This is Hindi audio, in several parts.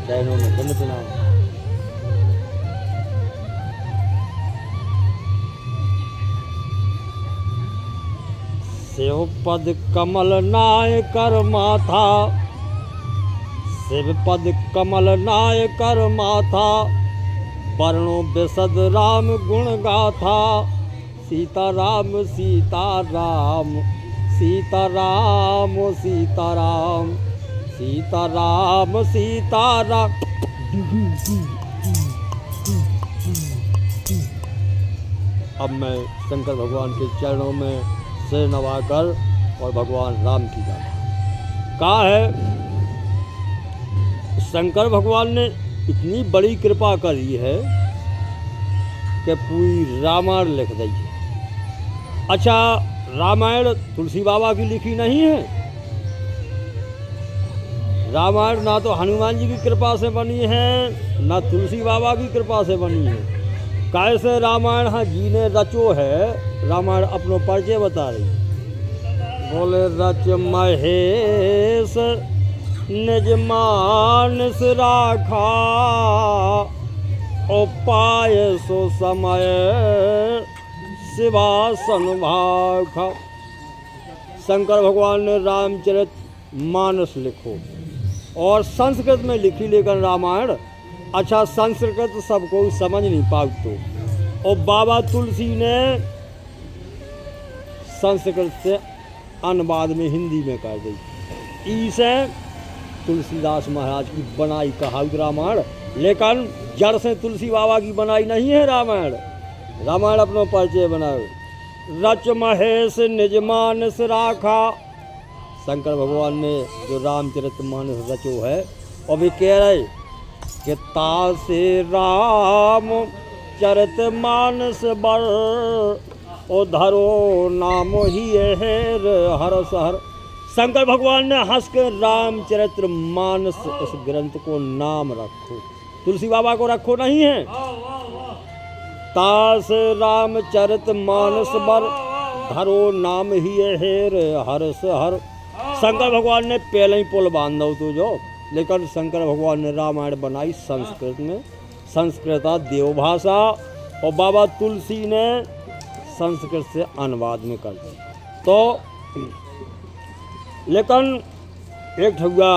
चरणों में दंड प्रणाम। शिव पद कमल नाय कर माथा, शिव पद कमल नाय कर माथा, वर्णो विशद राम गुण गाथा। सीता राम सीता राम, सीता राम सीता राम, सीता राम सीता राम। अब मैं शंकर भगवान के चरणों में सिर नवाकर और भगवान राम की गाथा। कहा है शंकर भगवान ने इतनी बड़ी कृपा करी है कि पूरी रामायण लिख दी है। अच्छा, रामायण तुलसी बाबा की लिखी नहीं है। रामायण ना तो हनुमान जी की कृपा से बनी है, ना तुलसी बाबा की कृपा से बनी है। कैसे रामायण हाँ जी ने रचो है। रामायण अपनो परिचय बता रही, बोले रच महेश निज मानस राखा, ओ पाय सो समय शिवासन भाखा। शंकर भगवान ने रामचरित मानस लिखो और संस्कृत में लिखी, लेकिन रामायण अच्छा संस्कृत सबको समझ नहीं पाते। और बाबा तुलसी ने संस्कृत से अनुवाद में हिंदी में कर दी। इसे तुलसीदास महाराज की बनाई कहावत रामायण, लेकिन जड़ से तुलसी बाबा की बनाई नहीं है रामायण। रामायण अपनो परिचय बनाओ। रच महेश निज मानस राखा। शंकर भगवान ने जो रामचरित मानस रचो है, और भी कह रहे कि तासे राम चरित मानस बर, ओ धरो नाम ही हेर हर सहर। शंकर भगवान ने हंस कर रामचरित्र मानस उस ग्रंथ को नाम रखो, तुलसी बाबा को रखो नहीं है। तास रामचरित मानस बर, धरो नाम ही हेर हर सहर। शंकर भगवान ने पहले ही पुल बांध दो तो जो, लेकिन शंकर भगवान ने रामायण बनाई संस्कृत में, संस्कृता देवभाषा, और बाबा तुलसी ने संस्कृत से अनुवाद में कर दी। तो लेकिन एक ठगुआ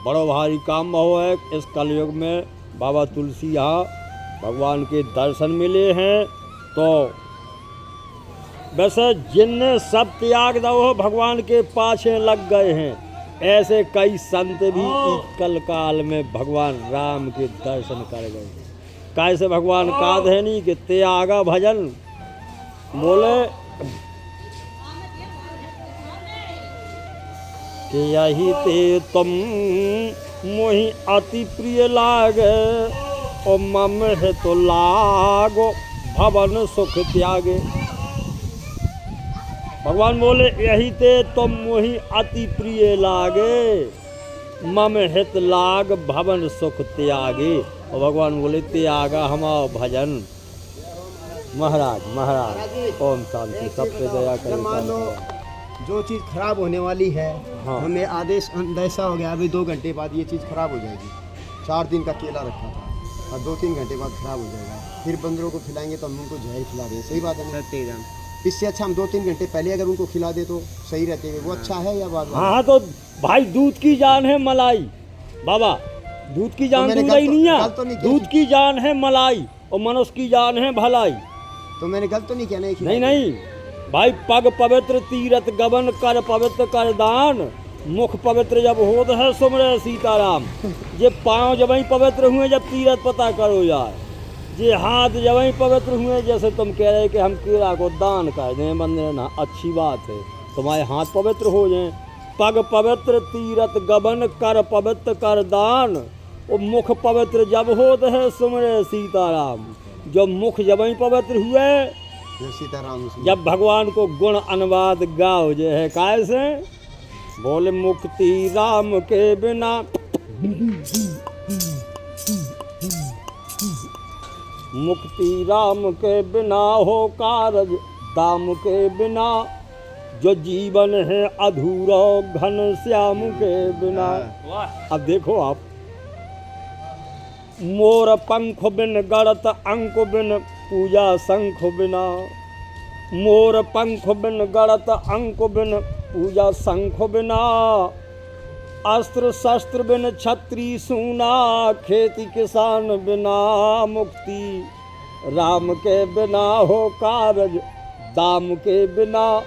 बड़ो भारी काम बहु है। इस कलयुग में बाबा तुलसी यहाँ भगवान के दर्शन मिले हैं। तो वैसे जिनने सब त्याग दो हो भगवान के पाछे लग गए हैं, ऐसे कई संत भी कल काल में भगवान राम के दर्शन कर गए। कैसे भगवान काधेनी के त्यागा भजन बोले कि यही ते तुम मोहि अति प्रिय लागे, ओ मम है तो लागो भवन सुख त्यागे। भगवान बोले यही ते तुम मोहि अति प्रिय लागे, मम हित लाग भवन सुख त्यागे। और भगवान बोले त्यागा हमारा भजन। महाराज महाराज ओम शांति, सब पे दया करें। जो चीज़ खराब होने वाली है, हाँ। हमें आदेश ऐसा हो गया अभी 2 घंटे बाद ये चीज़ खराब हो जाएगी। 4 दिन का केला रखा था और 2-3 घंटे बाद खराब हो जाएगा। फिर बंदरों को खिलाएंगे तो हम उनको जहर खिला दें, सही बात है ना? इससे अच्छा हम 2-3 घंटे पहले अगर उनको खिला दे तो सही रहते हैं। वो अच्छा है या बात? हाँ तो भाई दूध की जान है मलाई बाबा, दूध की जान दूध ही नहीं है, दूध की जान है मलाई और मनुष्य की जान है भलाई। तो मैंने गलत तो नहीं किया? नहीं नहीं भाई, पग पवित्र तीरथ गबन कर पवित्र कर दान, मुख पवित्र जब होत है सुमरे सीताराम। जे पाँव जब ही पवित्र हुए जब तीरथ पता करो यार, जे हाथ जब ही पवित्र हुए, जैसे तुम कह रहे कि हम केला को दान कर दें बंदे ना, अच्छी बात है, तुम्हारे हाथ पवित्र हो जाएं। पग पवित्र तीरथ गबन कर पवित्र कर दान, और मुख पवित्र जब होत है सुमरे सीताराम। जब मुख जब ही पवित्र हुए, सीताराम जब भगवान को गुण अनुवाद गाओ जो है कैसे, बोले मुक्ति राम के बिना, मुक्ति राम के बिना हो कारज दाम के बिना, जो जीवन है अधूरा घन श्याम के बिना। अब देखो आप मोर पंख बिन गढ़त अंक बिन पूजा शंख बिना। मोर पंख बिन गढ़त अंक बिन पूजा शंख बिना। अस्त्र शस्त्र बिन छत्री सूना, खेती किसान बिना मुक्ति। राम के बिना हो कारज दाम के बिना,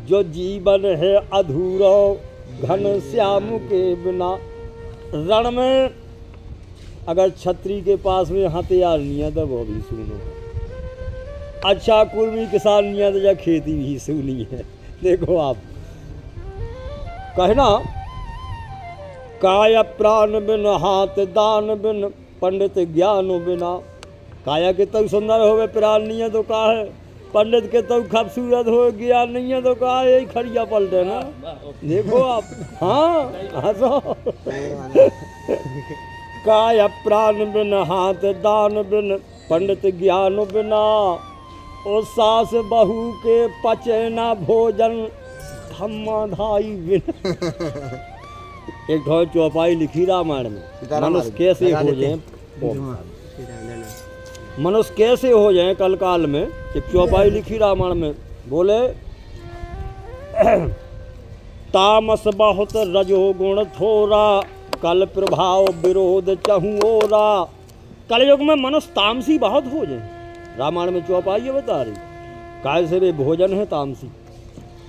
जो जीवन है अधूरा घन श्याम के बिना। रण में अगर छत्री के पास में हथियार नहीं है तो वो भी सुनो। अच्छा कुर्मी किसान नहीं है तो या खेती भी सुनी है। देखो आप कहना, काया प्राण बिन हाथ दान बिन पंडित ज्ञान बिना। काया के तो सुंदर होवे प्राण नहीं है तो का है, पंडित के तो खूबसूरत हो ज्ञान नहीं है तो का है, यही खड़िया पलटे ना। देखो आप, हाँ हंसो। काया प्राण बिन हाथ दान बिन पंडित ज्ञान बिना। ओ सास बहू के पचे ना भोजन, धम्माधाई बिन। एक ढो चौपाई लिखी रामायण में, मनुष्य कैसे हो जाए, मनुष्य कैसे हो जाए कल काल में। एक चौपाई लिखी रामायण में, बोले तामस बहुत रजोगुण थोरा, कल प्रभाव विरोध चहुओरा। कलयुग में मनुष्य तामसी बहुत हो जाए। रामायण में चौपाई बता रही, काय से वे भोजन है तामसी।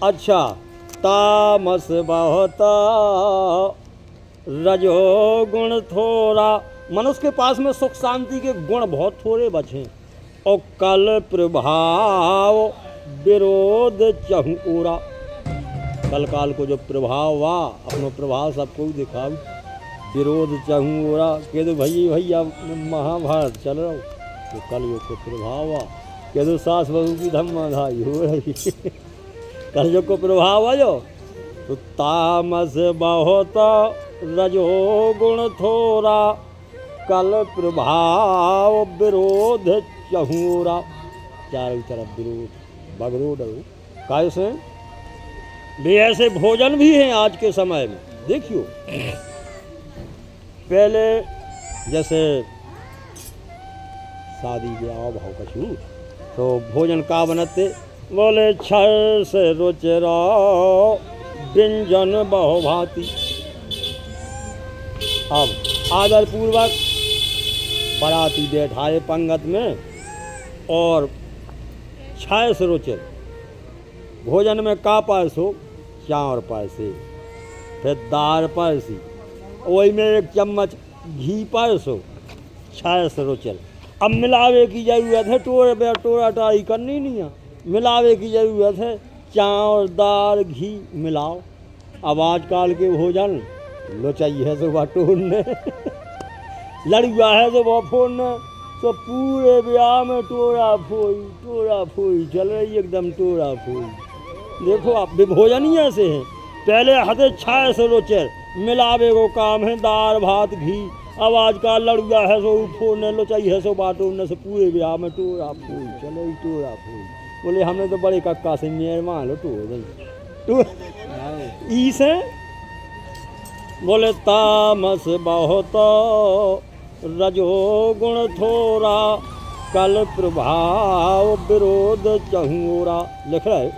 अच्छा, तामस बहुत रजोगुण थोरा, मनुष्य के पास में सुख शांति के गुण बहुत थोड़े बचे। और कल प्रभाव विरोध चहुओरा, कल काल को जो प्रभाव हुआ अपनो प्रभाव सबको दिखाओ। विरोध चहुओरा कह दो भैया महाभारत चल रहा हो तो कलयुग को प्रभाव हुआ। कह दो सास बहू की धम्माधाई हो रही। कलयुग को प्रभाव आयो तो तामस बहुत रजोगुण थोरा, कल प्रभाव विरोध चहुओरा। चारों तरफ विरोध बगरोड हो। कैसे भी ऐसे भोजन भी हैं आज के समय में। देखियो पहले जैसे शादी ब्याह भाव कछु तो भोजन का बनते, बोले छल से रुचिरा व्यंजन बहुभांति। अब आदर पूर्वक बाराती बैठाए पंगत में और छह से रुचिर भोजन में का पैसो, चार पैसे, फिर दाल पैसी, वही में एक चम्मच घी पैसो, छह से रुचिर। अब मिलावे की ज़रूरत है, टोरा टाई करनी नहीं है, मिलावे की ज़रूरत है। चावल दाल घी मिलाओ। अब आजकल के भोजन लोचाई है तो बाटोरने, लड़ुआ है तो बफोरने, तो पूरे ब्याह में टोरा फोई चल रही, एकदम टोरा फोई। देखो आप भोजन ही ऐसे हैं। पहले हथे छाए से रोचर मिलावे को काम है, दाल भात घी। अब आज का लड़ुआ है सो फोड़ने, लोचाई है सो बाटोरने से पूरे ब्याह में टोरा फोई चले, टोरा फोई। बोले हमने तो बड़े कक्का से मेहमान लो टोर से। बोले तामस बहुत रजोगुण थोरा, कल प्रभाव विरोध चहुओरा। लिख रहा है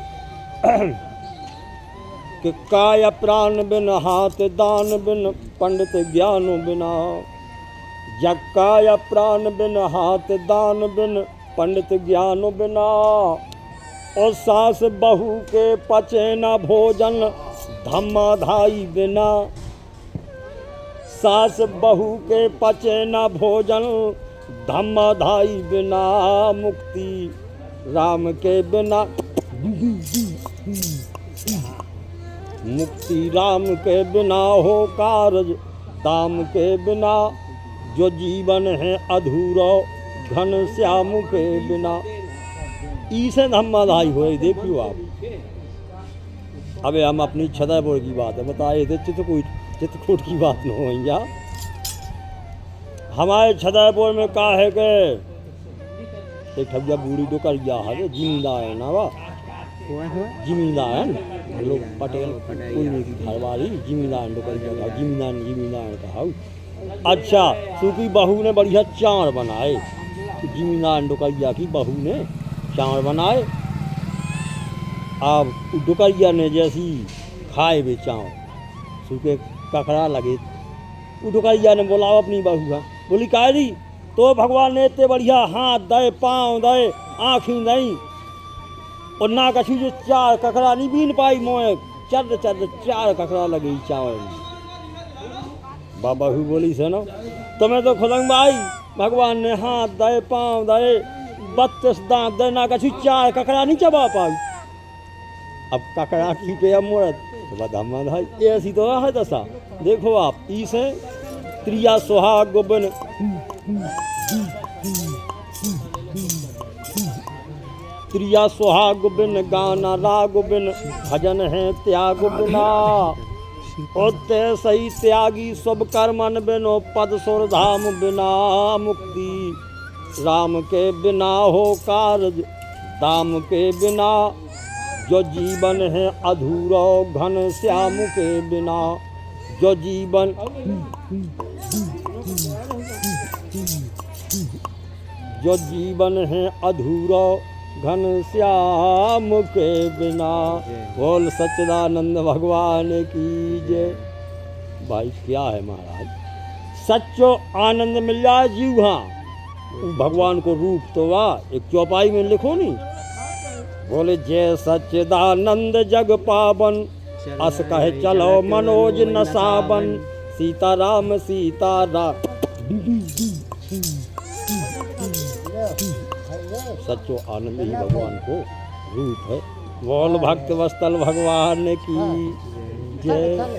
कि काय प्राण बिन हाथ दान बिन पंडित ज्ञान बिना। जग काय प्राण बिन हाथ दान बिन पंडित ज्ञान बिना। और सास बहू के पचे न भोजन, धम्माधाई बिना। सास बहू के पचे न भोजन, धम्माधाई बिना मुक्ति। राम के बिना मुक्ति, राम के बिना हो कारज दाम के बिना। जो जीवन है अधूरा घन श्याम के बिना। ईसे धम्माधाई हो। देखियो आप, अबे हम अपनी छतरपुर की बात है बताए थे, चित्रकूट की बात न हो या। हमारे छतरपुर में का है के एक ठगिया बूढ़ी डोकरिया है, जिम्मेदार है ना वा, जिम्मेदार है लोग पटेल कुल की घरवाली जिम्मेदार डोकरिया का जिम्मेदार कहा। अच्छा, सूखी बहू ने बढ़िया चाँड़ बनाए, जिमीनारायण डुकैया की बहू ने चाँड़ बनाए। अब डुकैया ने जैसी खाए वे चाँड़, सूखे ककड़ा लगे, वो डुकैया ने बोला अपनी बहू का, बोली काहे दी तो भगवान ने इतने बढ़िया हाथ दे, पाँव दे, आँखी दई, और ना कछु जो 4 ककड़ा नहीं बीन पाई मोए, चर 4 ककड़ा लगे चावल। बहू बोली सुनो, तुम्हें तो खुदंग भाई भगवान ने हाथ दे, पाँव दे, 32 दांत दे, ना कछु 4 ककड़ा नहीं चबा पाई। अब ककड़ा की पे अब मोड़त तो बदम्मा भाई ऐसी तो है दशा। देखो आप, इसे त्रिया सुहाग गोबिन, त्रिया सुहाग बिन गाना राग बिन, भजन है त्याग बिना, होते सही त्यागी सब कर्मन बिनो, पद सुर धाम बिना मुक्ति, राम के बिना हो कार्य दाम के बिना, जो जीवन है अधूरा घन श्याम के बिना, जो जीवन जो जीवन है अधूरा घन श्याम के बिना। बोल सच्चिदानंद भगवान की जय। भाई क्या है महाराज, सच्चो आनंद मिल जाए जीव, हाँ भगवान को रूप तो वाह एक चौपाई में लिखो नहीं। बोले जय सच्चिदानंद जग पावन, अस कहे चलो मनोज न सावन, सीताराम सीताराम। सच्चो आनंद ही भगवान को रूप है। बोल भक्त वत्सल भगवान की जय।